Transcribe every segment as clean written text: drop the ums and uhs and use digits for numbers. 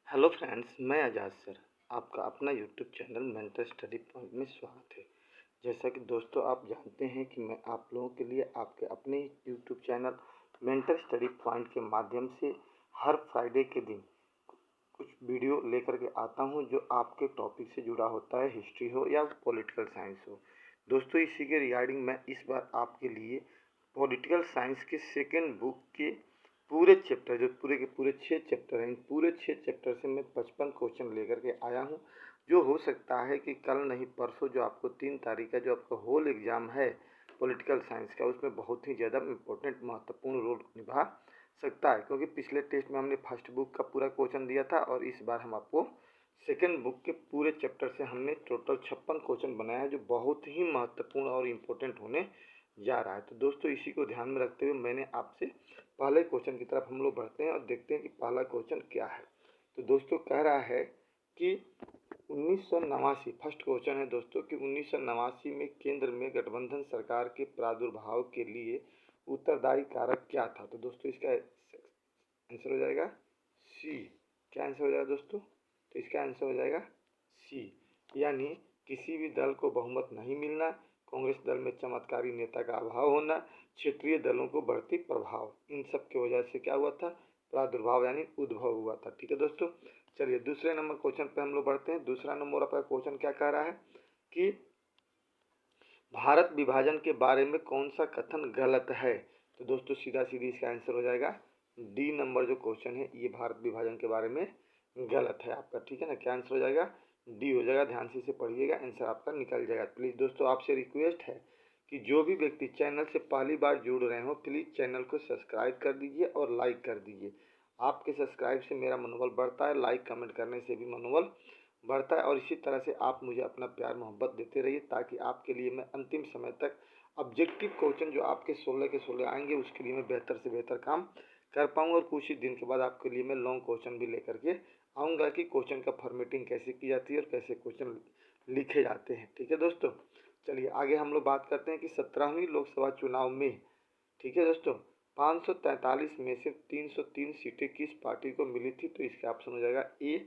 Hello friends, मैं आजाद sir. आपका अपना YouTube channel mentor study point में स्वागत है। जैसा कि दोस्तों आप जानते हैं कि मैं आप लोगों के लिए आपके अपने YouTube channel mentor study point के माध्यम से हर फ्राइडे के दिन कुछ वीडियो लेकर के आता हूं जो आपके टॉपिक से जुड़ा होता है, हिस्ट्री हो या पॉलिटिकल साइंस हो। दोस्तों इसी के रिगार्डिंग मैं इस बार आपके लिए पॉलिटिकल साइंस के सेकेंड बुक के पूरे चैप्टर, जो पूरे के पूरे 6 चैप्टर हैं, इन पूरे 6 चैप्टर से मैं 55 क्वेश्चन लेकर के आया हूं। जो हो सकता है कि कल नहीं परसों जो आपको 3 तारीख का जो आपका होल एग्ज़ाम है पॉलिटिकल साइंस का, उसमें बहुत ही ज़्यादा इम्पोर्टेंट महत्वपूर्ण रोल निभा सकता है। क्योंकि पिछले टेस्ट में हमने फर्स्ट बुक का पूरा क्वेश्चन दिया था और इस बार हम आपको सेकेंड बुक के पूरे चैप्टर से हमने टोटल 56 क्वेश्चन बनाया है, जो बहुत ही महत्वपूर्ण और इम्पोर्टेंट होने जा रहा है। तो दोस्तों इसी को ध्यान में रखते हुए मैंने आपसे पहले क्वेश्चन की तरफ हम लोग बढ़ते हैं और देखते हैं कि पहला क्वेश्चन क्या है। तो दोस्तों कह रहा है कि 1989, फर्स्ट क्वेश्चन है दोस्तों कि 1989 में केंद्र में गठबंधन सरकार के प्रादुर्भाव के लिए उत्तरदायी कारक क्या था। तो दोस्तों इसका आंसर हो जाएगा सी। क्या आंसर हो जाएगा दोस्तों? तो इसका आंसर हो जाएगा सी, यानी किसी भी दल को बहुमत नहीं मिलना, कांग्रेस दल में चमत्कारी नेता का अभाव होना, क्षेत्रीय दलों को बढ़ती प्रभाव, इन सब की वजह से क्या हुआ था? प्रादुर्भाव यानी उद्भव हुआ था। ठीक है दोस्तों, चलिए दूसरे नंबर क्वेश्चन पे हम लोग बढ़ते हैं। दूसरा नंबर आपका क्वेश्चन क्या कह रहा है कि भारत विभाजन के बारे में कौन सा कथन गलत है। तो दोस्तों सीधा सीधी इसका आंसर हो जाएगा डी नंबर। जो क्वेश्चन है ये भारत विभाजन के बारे में गलत है आपका। ठीक है ना, क्या आंसर हो जाएगा? डी हो जाएगा। ध्यान से इसे पढ़िएगा, आंसर आपका निकल जाएगा। प्लीज़ दोस्तों आपसे रिक्वेस्ट है कि जो भी व्यक्ति चैनल से पहली बार जुड़ रहे हो प्लीज़ चैनल को सब्सक्राइब कर दीजिए और लाइक कर दीजिए। आपके सब्सक्राइब से मेरा मनोबल बढ़ता है, लाइक कमेंट करने से भी मनोबल बढ़ता है, और इसी तरह से आप मुझे अपना प्यार मोहब्बत देते रहिए ताकि आपके लिए मैं अंतिम समय तक ऑब्जेक्टिव क्वेश्चन जो आपके 16 के 16 आएंगे उसके लिए मैं बेहतर से बेहतर काम कर पाऊँ। और कुछ ही दिन के बाद आपके लिए मैं लॉन्ग क्वेश्चन भी लेकर के आऊँगा कि क्वेश्चन का फॉर्मेटिंग कैसे की जाती है और कैसे क्वेश्चन लिखे जाते हैं। ठीक है दोस्तों, चलिए आगे हम लोग बात करते हैं कि 17वीं लोकसभा चुनाव में, ठीक है दोस्तों, 543 में से 303 सीटें किस पार्टी को मिली थी। तो इसका ऑप्शन हो जाएगा ए,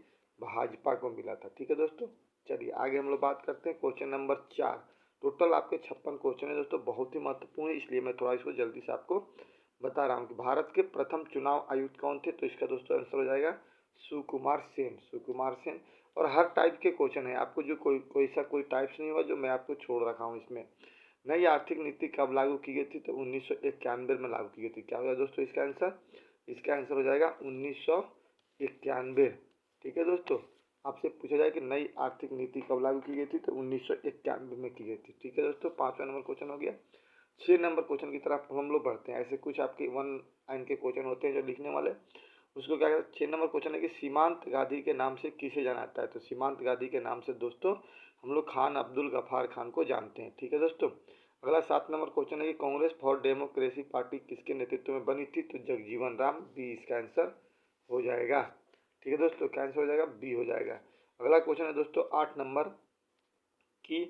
भाजपा को मिला था। ठीक है दोस्तों, चलिए आगे हम लोग बात करते हैं क्वेश्चन नंबर 4। टोटल आपके 56 क्वेश्चन है दोस्तों, बहुत ही महत्वपूर्ण है, इसलिए मैं थोड़ा इसको जल्दी से आपको बता रहा हूँ कि भारत के प्रथम चुनाव आयुक्त कौन थे। तो इसका दोस्तों आंसर हो जाएगा सुकुमार सेन। सुकुमार सेन। और हर टाइप के क्वेश्चन है, आपको जो कोई सा कोई टाइप्स नहीं हुआ जो मैं आपको छोड़ रखा हूँ इसमें। नई आर्थिक नीति कब लागू की गई थी। तो 1991 में लागू की गई थी। क्या होगा दोस्तों इसका आंसर? इसका आंसर हो जाएगा 1991। ठीक है दोस्तों, आपसे पूछा जाए कि नई आर्थिक नीति कब लागू की गई थी तो 1991 में की गई थी। ठीक है दोस्तों, 5वां नंबर क्वेश्चन हो गया। 6 नंबर क्वेश्चन की तरफ हम लोग बढ़ते हैं। ऐसे कुछ आपके वन लाइन के क्वेश्चन होते हैं जो लिखने वाले, उसको क्या कहते हैं। 6 नंबर क्वेश्चन है कि सीमांत गांधी के नाम से किसे जाना जाता है। तो सीमांत गांधी के नाम से दोस्तों हम लोग खान अब्दुल गफार खान को जानते हैं। ठीक है दोस्तों, अगला 7 नंबर क्वेश्चन है कि कांग्रेस फॉर डेमोक्रेसी पार्टी किसके नेतृत्व में बनी थी। तो जगजीवन राम। बी इसका आंसर हो जाएगा। ठीक है दोस्तों, क्या आंसर हो जाएगा? बी हो जाएगा। अगला क्वेश्चन है दोस्तों 8 नंबर की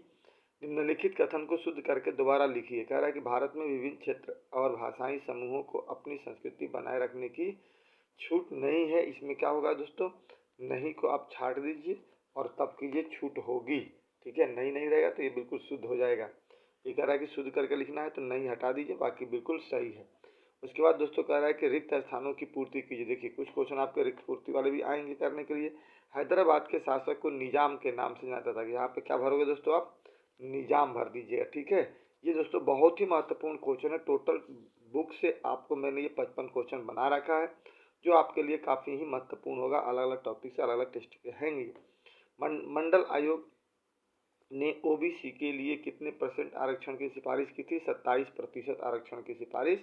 निम्नलिखित कथन को शुद्ध करके दोबारा लिखिए। कह रहा है कि भारत में विभिन्न क्षेत्र और भाषाई समूहों को अपनी संस्कृति बनाए रखने की छूट नहीं है। इसमें क्या होगा दोस्तों? नहीं को आप छाट दीजिए और तब कीजिए छूट होगी। ठीक है, नहीं नहीं रहेगा तो ये बिल्कुल शुद्ध हो जाएगा। ये कह रहा है कि शुद्ध करके लिखना है तो नहीं हटा दीजिए, बाकी बिल्कुल सही है। उसके बाद दोस्तों कह रहा है कि रिक्त स्थानों की पूर्ति कीजिए। देखिए कुछ क्वेश्चन आपके रिक्त पूर्ति वाले भी आएंगे करने के लिए। हैदराबाद के शासक को निजाम के नाम से जाना जाता था। यहाँ पे क्या भरोगे दोस्तों? आप निजाम भर दीजिएगा। ठीक है, ये दोस्तों बहुत ही महत्वपूर्ण क्वेश्चन है। टोटल बुक से आपको मैंने ये 55 क्वेश्चन बना रखा है जो आपके लिए काफ़ी ही महत्वपूर्ण होगा। अलग अलग टॉपिक से अलग अलग टेस्ट के हैं ये। मंडल आयोग ने ओबीसी के लिए कितने % आरक्षण की सिफारिश की थी। 27% आरक्षण की सिफारिश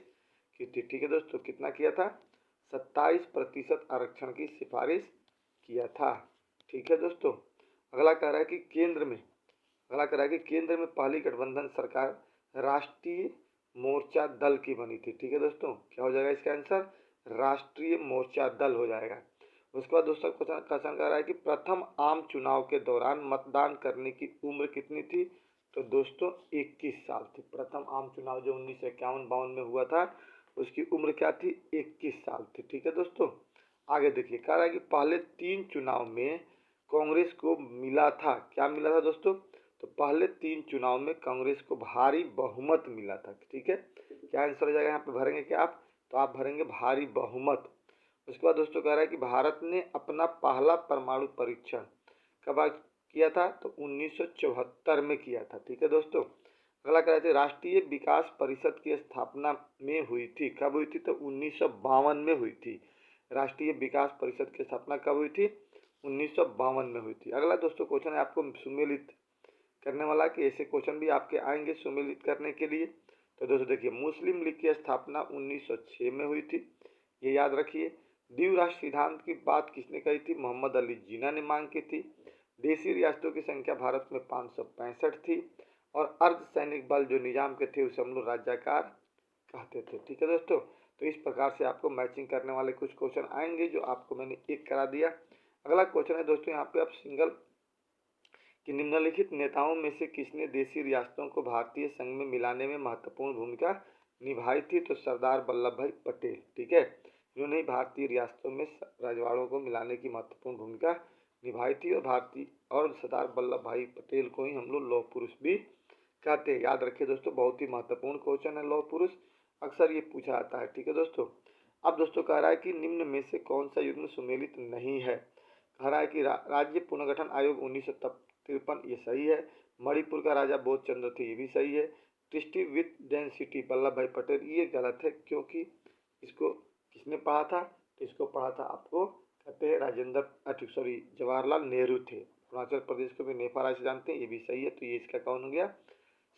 की थी। ठीक है दोस्तों, कितना किया था? 27% आरक्षण की सिफारिश किया था। ठीक है दोस्तों, अगला कह रहा है कि केंद्र में पहली गठबंधन सरकार राष्ट्रीय मोर्चा दल की बनी थी। ठीक है दोस्तों, क्या हो जाएगा इसका आंसर? राष्ट्रीय मोर्चा दल हो जाएगा। उसके बाद दोस्तों क्वेश्चन कर रहा है कि प्रथम आम चुनाव के दौरान मतदान करने की उम्र कितनी थी। तो दोस्तों 21 साल थी। प्रथम आम चुनाव जो 1951-52 में हुआ था उसकी उम्र क्या थी? 21 साल थी। ठीक है दोस्तों, आगे देखिए, कह रहा है कि पहले 3 चुनाव में कांग्रेस को मिला था, क्या मिला था दोस्तों? तो पहले 3 चुनाव में कांग्रेस को भारी बहुमत मिला था, ठीक है। क्या आंसर हो जाएगा यहाँ पे, भरेंगे क्या आप? तो आप भरेंगे भारी बहुमत। उसके बाद दोस्तों कह रहा है कि भारत ने अपना पहला परमाणु परीक्षण कब किया था? तो 1974 में किया था, ठीक है दोस्तों। अगला कह रहे थे राष्ट्रीय विकास परिषद की स्थापना में हुई थी, कब हुई थी? तो 1952 में हुई थी। राष्ट्रीय विकास परिषद की स्थापना कब हुई थी? 1952 में हुई थी। अगला दोस्तों क्वेश्चन है आपको सुमेलित करने वाला, कि ऐसे क्वेश्चन भी आपके आएंगे सुमेलित करने के लिए। तो दोस्तों देखिए, मुस्लिम लीग की स्थापना 1906 में हुई थी, ये याद रखिए। द्विराष्ट्र सिद्धांत की बात किसने कही थी? मोहम्मद अली जिन्ना ने मांग की थी। देशी रियासतों की संख्या भारत में 565 थी। और अर्धसैनिक बल जो निजाम के थे उसे हम लोग राज्यकार कहते थे, ठीक है दोस्तों। तो इस प्रकार से आपको मैचिंग करने वाले कुछ क्वेश्चन आएंगे जो आपको मैंने एक करा दिया। अगला क्वेश्चन है दोस्तों यहाँ पे, आप सिंगल कि निम्नलिखित नेताओं में से किसने देशी रियासतों को भारतीय संघ में मिलाने में महत्वपूर्ण भूमिका निभाई थी? तो सरदार वल्लभ भाई पटेल, ठीक है। इन्होंने भारतीय रियासतों में रजवाड़ों को मिलाने की महत्वपूर्ण भूमिका निभाई थी। और सरदार वल्लभ भाई पटेल को ही हम लोग लौह पुरुष भी कहते हैं। याद रखिए दोस्तों, बहुत ही महत्वपूर्ण क्वेश्चन है लौह पुरुष, अक्सर ये पूछा जाता है, ठीक है दोस्तों। अब दोस्तों कह रहा है कि निम्न में से कौन सा युग्म सुमेलित नहीं है? कह रहा है कि राज्य पुनर्गठन आयोग 1953, ये सही है। मणिपुर का राजा बोध चंद्र थे, ये भी सही है। ट्रिस्टी विथ डेंसिटी वल्लभ भाई पटेल, ये गलत है, क्योंकि इसको किसने पढ़ा था? तो इसको पढ़ा था आपको कहते हैं जवाहरलाल नेहरू थे। अरुणाचल प्रदेश को भी नेपाल से जानते हैं, ये भी सही है। तो ये इसका कौन हो गया?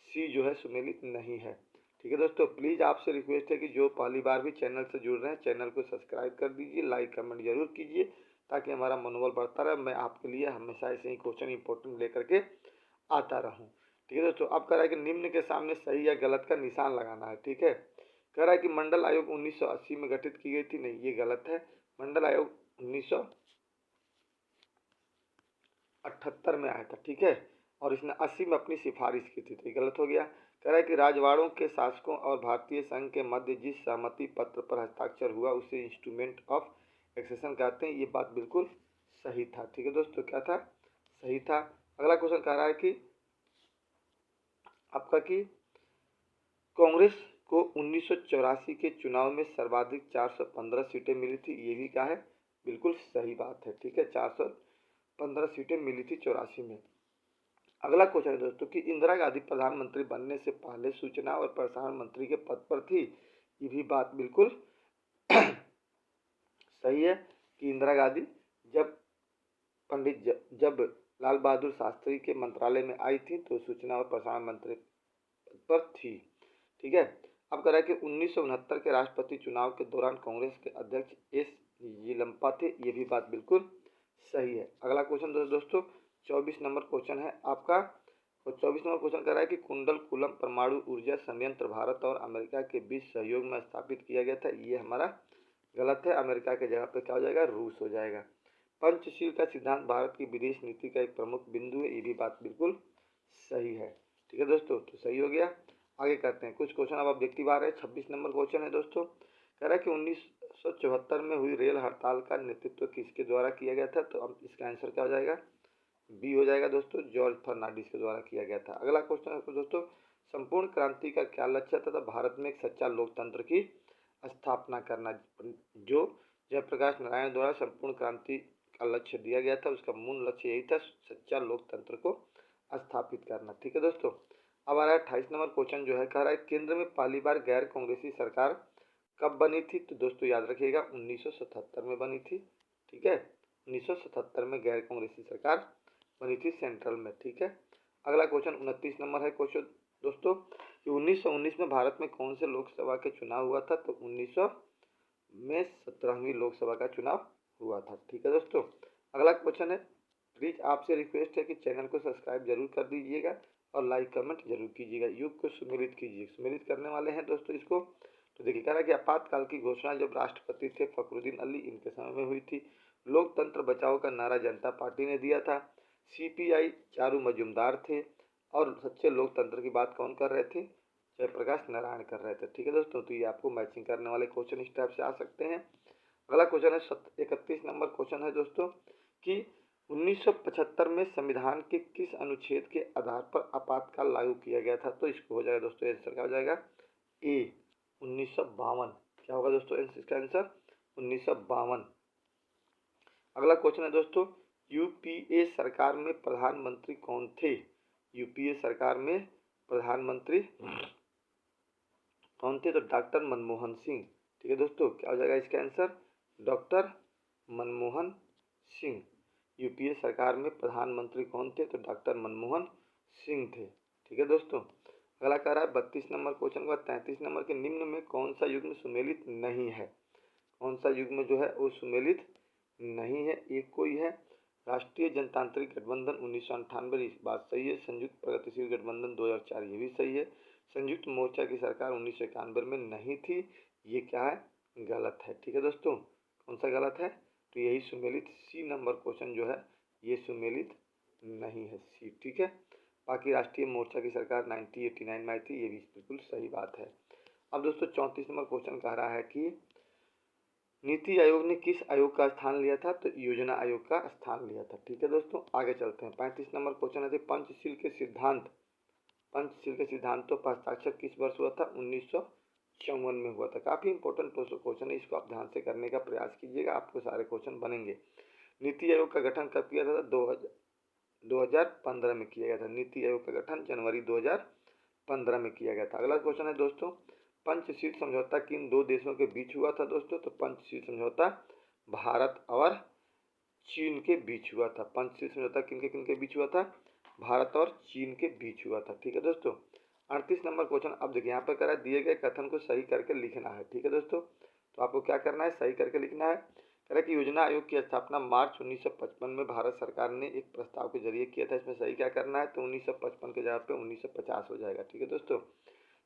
सी जो है सुमेलित नहीं है, ठीक है दोस्तों। प्लीज़ आपसे रिक्वेस्ट है कि जो पहली बार भी चैनल से जुड़ रहे हैं चैनल को सब्सक्राइब कर दीजिए, लाइक कमेंट जरूर कीजिए, ताकि हमारा मनोबल बढ़ता रहे। मैं आपके लिए हमेशा ऐसे ही क्वेश्चन इंपॉर्टेंट लेकर के आता रहूँ, ठीक है दोस्तों। अब कह रहा है कि निम्न के सामने सही या गलत का निशान लगाना है, ठीक है। कह रहा है कि मंडल आयोग 1980 में गठित की गई थी, नहीं ये गलत है। मंडल आयोग 1978 में आया था, ठीक है। और इसने 80 में अपनी सिफारिश की थी, तो ये गलत हो गया। कह रहा है कि राजवाड़ों के शासकों और भारतीय संघ के मध्य जिस सहमति पत्र पर हस्ताक्षर हुआ उसे इंस्ट्रूमेंट ऑफ एक्सेशन कहते हैं, ये बात बिल्कुल सही था, ठीक है दोस्तों। क्या था? सही था। अगला क्वेश्चन कह रहा है कि आपका कि कांग्रेस को 1984 के चुनाव में सर्वाधिक 415 सीटें मिली थी, ये भी क्या है? बिल्कुल सही बात है, ठीक है। 415 सीटें मिली थी 84 में। अगला क्वेश्चन है दोस्तों कि इंदिरा गांधी प्रधानमंत्री बनने से पहले सूचना और प्रसारण मंत्री के पद पर थी, ये भी बात बिल्कुल सही है कि इंदिरा गांधी जब लाल बहादुर शास्त्री के मंत्रालय में आई थी तो सूचना और प्रसारण मंत्री पर थी, ठीक है। अब कह रहा है कि 1969 के राष्ट्रपति चुनाव के दौरान कांग्रेस के अध्यक्ष एस येलम्पा थे, ये भी बात बिल्कुल सही है। अगला क्वेश्चन दोस्तों 24 नंबर क्वेश्चन है आपका। और 24 नंबर क्वेश्चन कह रहा है कि कुंडलकुलम परमाणु ऊर्जा संयंत्र भारत और अमेरिका के बीच सहयोग में स्थापित किया गया था, ये हमारा गलत है। अमेरिका के जगह पे क्या हो जाएगा? रूस हो जाएगा। पंचशील का सिद्धांत भारत की विदेश नीति का एक प्रमुख बिंदु है, ये भी बात बिल्कुल सही है, ठीक है दोस्तों। तो सही हो गया। आगे करते हैं कुछ क्वेश्चन, अब ऑब्जेक्टिव है। 26 नंबर क्वेश्चन है दोस्तों, कह रहा है कि 1974 में हुई रेल हड़ताल का नेतृत्व किसके द्वारा किया गया था? तो अब इसका आंसर क्या हो जाएगा? बी हो जाएगा दोस्तों, जॉर्ज फर्नांडिस के द्वारा किया गया था। अगला क्वेश्चन है दोस्तों, संपूर्ण क्रांति का क्या लक्ष्य था? भारत में एक सच्चा लोकतंत्र की स्थापना करना, जो जयप्रकाश नारायण द्वारा संपूर्ण क्रांति का लक्ष्य दिया गया था, उसका मूल लक्ष्य यही था, सच्चा लोकतंत्र को स्थापित करना, ठीक है दोस्तों। अब आ रहा है 28 नंबर क्वेश्चन जो है, कह रहा है केंद्र में पहली बार गैर कांग्रेसी सरकार कब बनी थी? तो दोस्तों याद रखिएगा 1977 में बनी थी, ठीक है। 1977 में गैर कांग्रेसी सरकार बनी थी सेंट्रल में, ठीक है। अगला क्वेश्चन 29 नंबर है क्वेश्चन दोस्तों कि 1919 में भारत में कौन से लोकसभा के चुनाव हुआ था? तो 1900 में 17वीं लोकसभा का चुनाव हुआ था, ठीक है दोस्तों। अगला क्वेश्चन है, प्लीज आपसे रिक्वेस्ट है कि चैनल को सब्सक्राइब जरूर कर दीजिएगा और लाइक कमेंट जरूर कीजिएगा। युग को सुमेलित कीजिए, सुमेलित करने वाले हैं दोस्तों इसको। तो देखिए कह रहा है कि आपातकाल की घोषणा जब राष्ट्रपति थे फखरुद्दीन अली, इनके समय में हुई थी। लोकतंत्र बचाओ का नारा जनता पार्टी ने दिया था। सीपीआई चारू मजूमदार थे। और सच्चे लोकतंत्र की बात कौन कर रहे थे? जयप्रकाश नारायण कर रहे थे, ठीक है दोस्तों। तो ये आपको मैचिंग करने वाले क्वेश्चन इस टाइप से आ सकते हैं। अगला क्वेश्चन है 31 नंबर क्वेश्चन है दोस्तों कि 1975 में संविधान के किस अनुच्छेद के आधार पर आपातकाल लागू किया गया था? तो इसको हो जाएगा दोस्तों, आंसर क्या हो जाएगा? ए 1952। क्या होगा दोस्तों इसका आंसर? 1952। अगला क्वेश्चन है दोस्तों, यूपीए सरकार में प्रधानमंत्री कौन थे? यूपीए सरकार में प्रधानमंत्री कौन थे? तो डॉक्टर मनमोहन सिंह। ठीक है दोस्तों, क्या हो जाएगा इसका answer? Doctor Manmohan Singh. UPA सरकार में प्रधानमंत्री कौन थे? तो डॉक्टर मनमोहन सिंह थे। ठीक है दोस्तों, अगला कह रहा है 32 नंबर क्वेश्चन के बाद 33 नंबर के निम्न में कौन सा युग्म सुमेलित नहीं है? कौन सा युग्म जो है वो सुमेलित नहीं है? एक कोई है राष्ट्रीय जनतांत्रिक गठबंधन 1998, बात सही है। संयुक्त प्रगतिशील गठबंधन 2004, ये भी सही है। संयुक्त मोर्चा की सरकार 1991 में नहीं थी, ये क्या है? गलत है। ठीक है दोस्तों, कौन सा गलत है? तो यही सुमेलित सी नंबर क्वेश्चन जो है ये सुमेलित नहीं है, सी। ठीक है, बाकी राष्ट्रीय मोर्चा की सरकार 1989 में आई थी, ये भी बिल्कुल सही बात है। अब दोस्तों 34 नंबर क्वेश्चन कह रहा है कि नीति आयोग ने किस आयोग का स्थान लिया था? तो योजना आयोग का स्थान लिया था। ठीक है दोस्तों, आगे चलते हैं। 35 नंबर क्वेश्चन है पंचशील के सिद्धांतों पर हस्ताक्षर किस वर्ष हुआ था? 1954 में हुआ था। काफी इंपॉर्टेंट क्वेश्चन है, इसको आप ध्यान से करने का प्रयास कीजिएगा, आपको सारे क्वेश्चन बनेंगे। नीति आयोग का गठन कब किया था? 2015 में किया गया था। नीति आयोग का गठन जनवरी 2015 में किया गया था। अगला क्वेश्चन है दोस्तों, पंचशील समझौता किन दो देशों के बीच हुआ था? दोस्तों तो पंचशील समझौता भारत और चीन के बीच हुआ था। पंचशील समझौता किन के बीच हुआ था? भारत और चीन के बीच हुआ था। ठीक है दोस्तों, 38 नंबर क्वेश्चन। अब देखिए यहाँ पर कह रहा है दिए गए कथन को सही करके लिखना है। ठीक है दोस्तों, तो आपको क्या करना है? सही करके लिखना है। कह रहा है कि योजना आयोग की स्थापना मार्च 1955 में भारत सरकार ने एक प्रस्ताव के जरिए किया था। इसमें सही क्या करना है? तो 1955 के जगह पे 1950 हो जाएगा। ठीक है दोस्तों,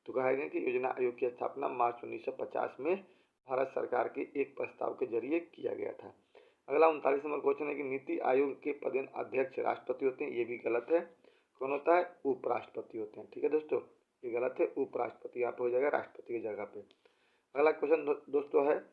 तो कहेंगे कि योजना आयोग की स्थापना मार्च 1950 में भारत सरकार के एक प्रस्ताव के जरिए किया गया था। अगला 39 नंबर क्वेश्चन है कि नीति आयोग के पदेन अध्यक्ष राष्ट्रपति होते हैं, ये भी गलत है। कौन होता है? उपराष्ट्रपति होते हैं। ठीक है दोस्तों, ये गलत है, उपराष्ट्रपति यहाँ पे हो जाएगा राष्ट्रपति की जगह पे। अगला क्वेश्चन दोस्तों है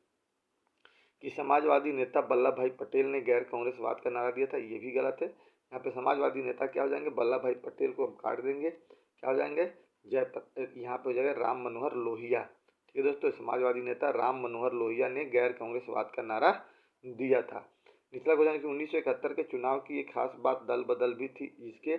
कि समाजवादी नेता वल्लभ भाई पटेल ने गैर कांग्रेसवाद का नारा दिया था, ये भी गलत है। यहाँ पे समाजवादी नेता क्या हो जाएंगे? वल्लभ भाई पटेल को हम काट देंगे, क्या हो जाएंगे? यहाँ पे हो जाएगा राम मनोहर लोहिया। ठीक है दोस्तों, समाजवादी नेता राम मनोहर लोहिया ने गैर कांग्रेसवाद का नारा दिया था। निचला क्वेश्चन कि 1971 के चुनाव की एक खास बात दल बदल भी थी, जिसके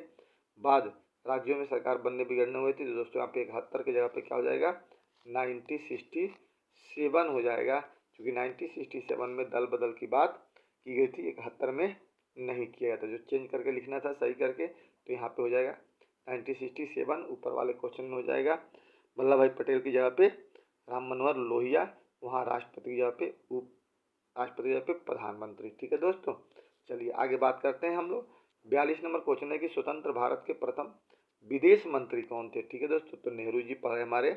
बाद राज्यों में सरकार बनने बिगड़ने हुए थी। तो दोस्तों यहाँ पे 71 की जगह पे क्या हो जाएगा? 1967 हो जाएगा, क्योंकि 1967 में दल बदल की बात की गई थी, 71 में नहीं किया गया था। जो चेंज करके लिखना था सही करके, तो यहाँ पे हो जाएगा 1967, ऊपर वाले क्वेश्चन में हो जाएगा वल्लभ भाई पटेल की जगह पे राम मनोहर लोहिया, वहाँ राष्ट्रपति की जगह पे राष्ट्रपति की जगह पे प्रधानमंत्री। ठीक है दोस्तों, चलिए आगे बात करते हैं हम लोग। 42 नंबर क्वेश्चन है कि स्वतंत्र भारत के प्रथम विदेश मंत्री कौन थे? ठीक है दोस्तों, तो नेहरू जी पहले हमारे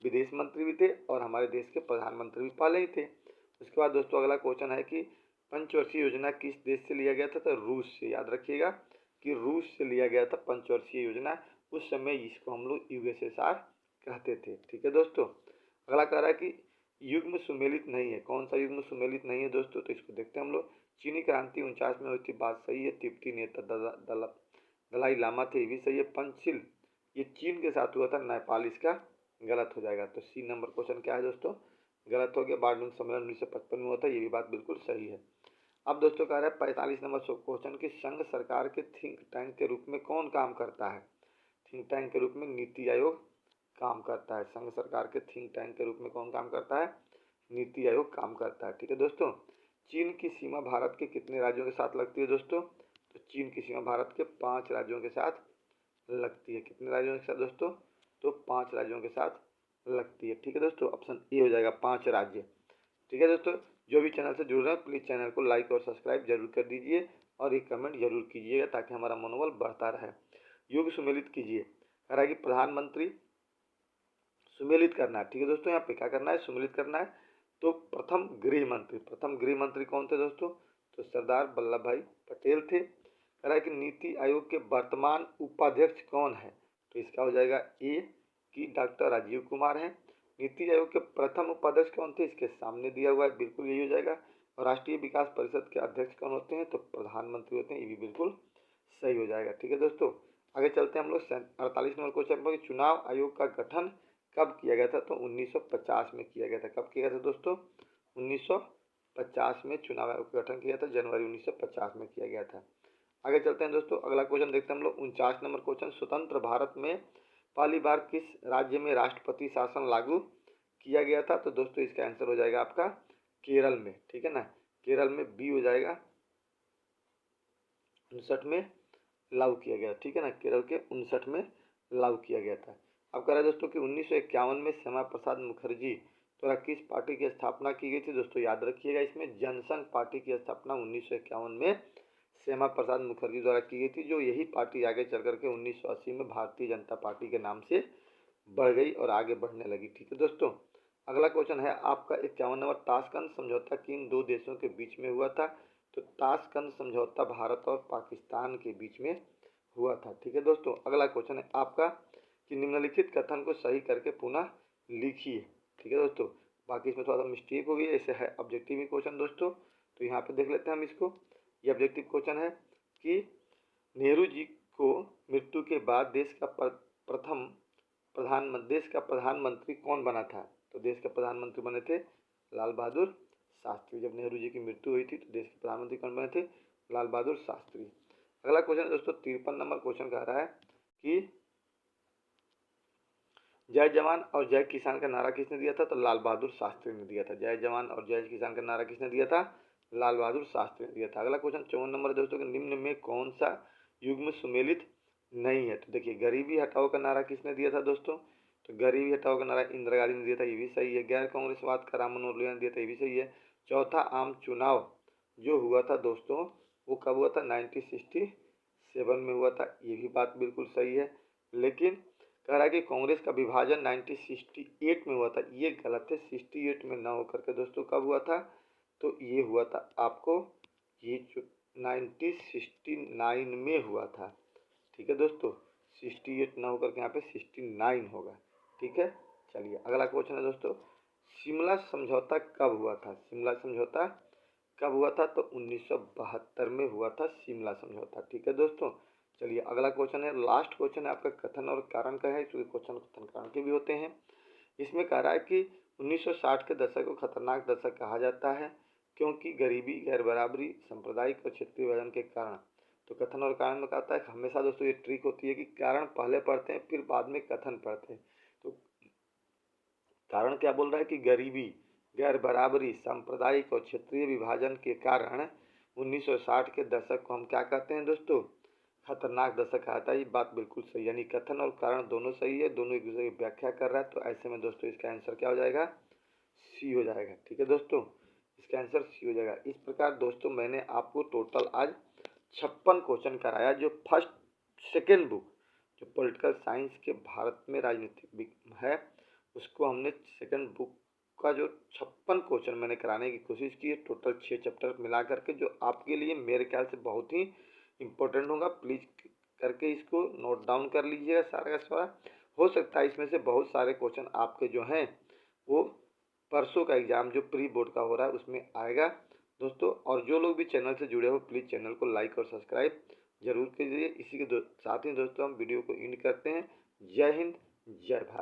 विदेश मंत्री भी थे और हमारे देश के प्रधानमंत्री भी पहले ही थे। उसके बाद दोस्तों अगला क्वेश्चन है कि पंचवर्षीय योजना किस देश से लिया गया था? तो रूस से। याद रखिएगा कि रूस से लिया गया था पंचवर्षीय योजना। उस समय इसको हम लोग यूएसएसआर कहते थे। ठीक है दोस्तों, अगला कह रहा है कि युग्म सुमेलित नहीं है। कौन सा युग्म सुमेलित नहीं है दोस्तों? तो इसको देखते हैं हम लोग। चीनी क्रांति 49 में हुई थी, बात सही है। तिब्बती नेता दलाई लामा थे, ये भी सही है। पंचशील ये चीन के साथ हुआ था, नेपाल इसका गलत हो जाएगा। तो सी नंबर क्वेश्चन क्या है दोस्तों? गलत हो गया। बार्डून सम्मेलन 1955 में होता है, ये भी बात बिल्कुल सही है। अब दोस्तों कह रहा है 45 नंबर क्वेश्चन की संघ सरकार के थिंक टैंक के रूप में कौन काम करता है? थिंक टैंक के रूप में नीति आयोग काम करता है। संघ सरकार के थिंक टैंक के रूप में कौन काम करता है? नीति आयोग काम करता है। ठीक है दोस्तों, चीन की सीमा भारत के कितने राज्यों के साथ लगती है दोस्तों? तो चीन की सीमा भारत के 5 राज्यों के साथ लगती है। कितने राज्यों के साथ दोस्तों? तो 5 राज्यों के साथ लगती है। ठीक है दोस्तों, ऑप्शन ए हो जाएगा 5 राज्य। ठीक है दोस्तों, जो भी चैनल से जुड़ रहे हैं प्लीज़ चैनल को लाइक और सब्सक्राइब जरूर कर दीजिए और एक कमेंट जरूर कीजिएगा, ताकि हमारा मनोबल बढ़ता रहे। युग सुमेलित कीजिए, कह रहा है कि प्रधानमंत्री सुमेलित करना है। ठीक है दोस्तों, यहाँ पे क्या करना है? सुमेलित करना है। तो प्रथम गृह मंत्री कौन थे दोस्तों? तो सरदार वल्लभ भाई पटेल थे। कह रहा है कि नीति आयोग के वर्तमान उपाध्यक्ष कौन है? तो इसका हो जाएगा ए कि डॉक्टर राजीव कुमार हैं। नीति आयोग के प्रथम उपाध्यक्ष कौन थे, इसके सामने दिया हुआ है, बिल्कुल यही हो जाएगा। और राष्ट्रीय विकास परिषद के अध्यक्ष कौन होते हैं, तो प्रधानमंत्री होते हैं, ये भी बिल्कुल सही हो जाएगा। ठीक है दोस्तों, आगे चलते हैं हम लोग 48 नंबर क्वेश्चन पर। चुनाव आयोग का गठन कब किया गया था, तो 1950 में किया गया था। कब किया गया था दोस्तों, 1950 में चुनाव आयोग का गठन किया था, जनवरी 1950 में किया गया था। आगे चलते हैं दोस्तों, अगला क्वेश्चन देखते हैं हम लोग 49 नंबर क्वेश्चन। स्वतंत्र भारत में पहली बार किस राज्य में राष्ट्रपति शासन लागू किया गया था, तो दोस्तों इसका आंसर हो जाएगा आपका केरल में। ठीक है ना, केरल में बी हो जाएगा, 59 में लागू किया गया। ठीक है ना, केरल के 59 में लागू किया गया था। अब कह रहा है दोस्तों कि 1951 में श्यामा प्रसाद मुखर्जी द्वारा किस पार्टी की स्थापना की गई थी। दोस्तों याद रखिएगा, इसमें जनसंघ पार्टी की स्थापना 1951 में श्यामा प्रसाद मुखर्जी द्वारा की गई थी, जो यही पार्टी आगे चल करके 1980 में भारतीय जनता पार्टी के नाम से बढ़ गई और आगे बढ़ने लगी। ठीक है दोस्तों, अगला क्वेश्चन है आपका 51 नंबर। ताशकंद समझौता किन दो देशों के बीच में हुआ था, तो ताशकंद समझौता भारत और पाकिस्तान के बीच में हुआ था। ठीक है दोस्तों, अगला क्वेश्चन है आपका कि निम्नलिखित कथन को सही करके पुनः लिखिए। ठीक है दोस्तों, बाकी इसमें थोड़ा सा मिस्टेक हो गई है, ऐसे है ऑब्जेक्टिव क्वेश्चन दोस्तों, तो यहाँ पे देख लेते हैं हम इसको। ये ऑब्जेक्टिव क्वेश्चन है कि नेहरू जी को मृत्यु के बाद देश का प्रधानमंत्री कौन बना था, तो देश के प्रधानमंत्री बने थे लाल बहादुर शास्त्री। जब नेहरू जी की मृत्यु हुई थी तो देश के प्रधानमंत्री कौन बने थे, लाल बहादुर शास्त्री। अगला क्वेश्चन दोस्तों 53 नंबर क्वेश्चन कह रहा है कि जय जवान और जय किसान का नारा किसने दिया था, तो लाल बहादुर शास्त्री ने दिया था। जय जवान और जय किसान का नारा किसने दिया था, लाल बहादुर शास्त्री ने दिया था। अगला क्वेश्चन 54 नंबर दोस्तों कि निम्न में कौन सा युग्म सुमेलित नहीं है, तो देखिए गरीबी हटाओ का नारा किसने दिया था दोस्तों, तो गरीबी हटाओ का नारा इंदिरा गांधी ने दिया था, ये भी सही है। गैर कांग्रेसवाद का राम मनोहर लोहिया ने दिया था, ये भी सही है। चौथा आम चुनाव जो हुआ था दोस्तों वो कब हुआ था, 1967 में हुआ था, ये भी बात बिल्कुल सही है। लेकिन कह रहा है कि कांग्रेस का विभाजन 1968 में हुआ था, ये गलत है। 68 में ना होकर के दोस्तों कब हुआ था, तो ये हुआ था आपको ये 1969 में हुआ था। ठीक है दोस्तों, 68 ना होकर के यहाँ पे 69 होगा। ठीक है, चलिए अगला क्वेश्चन है दोस्तों, शिमला समझौता कब हुआ था, शिमला समझौता कब हुआ था, तो 1972 में हुआ था शिमला समझौता। ठीक है दोस्तों, चलिए अगला क्वेश्चन है, लास्ट क्वेश्चन है आपका कथन और कारण का है, क्योंकि क्वेश्चन कथन कारण के भी होते हैं। इसमें कह रहा है कि 1960 के दशक को खतरनाक दशक कहा जाता है क्योंकि गरीबी, गैर बराबरी, सांप्रदायिक और क्षेत्रीय विभाजन के कारण। तो कथन और कारण में कहता है हमेशा दोस्तों ये ट्रिक होती है कि कारण पहले पढ़ते हैं फिर बाद में कथन पढ़ते हैं। तो कारण क्या बोल रहा है कि गरीबी, गैर बराबरी, सांप्रदायिक और क्षेत्रीय विभाजन के कारण 1960 के दशक को हम क्या कहते हैं दोस्तों, खतरनाक दशक आता है। ये बात बिल्कुल सही, यानी कथन और कारण दोनों सही है, दोनों एक दूसरे की व्याख्या कर रहा है। तो ऐसे में दोस्तों इसका आंसर क्या हो जाएगा, सी हो जाएगा। ठीक है दोस्तों, इसका आंसर सी हो जाएगा। इस प्रकार दोस्तों मैंने आपको टोटल आज 56 क्वेश्चन कराया, जो सेकेंड बुक जो पॉलिटिकल साइंस के भारत में राजनीतिक है उसको हमने सेकेंड बुक का जो 56 क्वेश्चन मैंने कराने की कोशिश की है, टोटल 6 चैप्टर मिला करके, जो आपके लिए मेरे ख्याल से बहुत ही इम्पोर्टेंट होगा। प्लीज़ करके इसको नोट डाउन कर लीजिएगा सारा का सारा। हो सकता है इसमें से बहुत सारे क्वेश्चन आपके जो हैं वो परसों का एग्ज़ाम जो प्री बोर्ड का हो रहा है उसमें आएगा दोस्तों। और जो लोग भी चैनल से जुड़े हो प्लीज़ चैनल को लाइक और सब्सक्राइब जरूर कीजिए। इसी के साथ ही दोस्तों हम वीडियो को एंड करते हैं। जय हिंद, जय भारत।